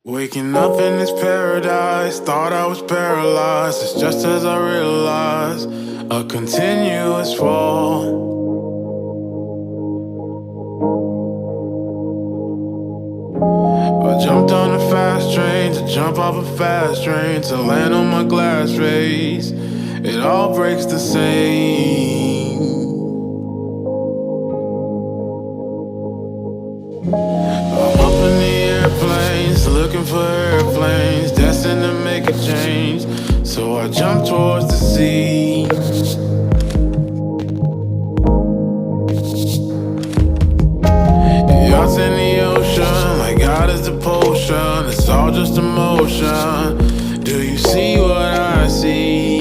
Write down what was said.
Waking up in this paradise, thought I was paralyzed. It's just as I realized a continuous fall. I jumped on a fast train to jump off a fast train to land on my glass race. It all breaks the same. I'm up in the airplanes, looking for airplanes, destined to make a change. So I jump towards the sea. Yachts in the ocean, like God is the potion. It's all just emotion. Do you see what I see?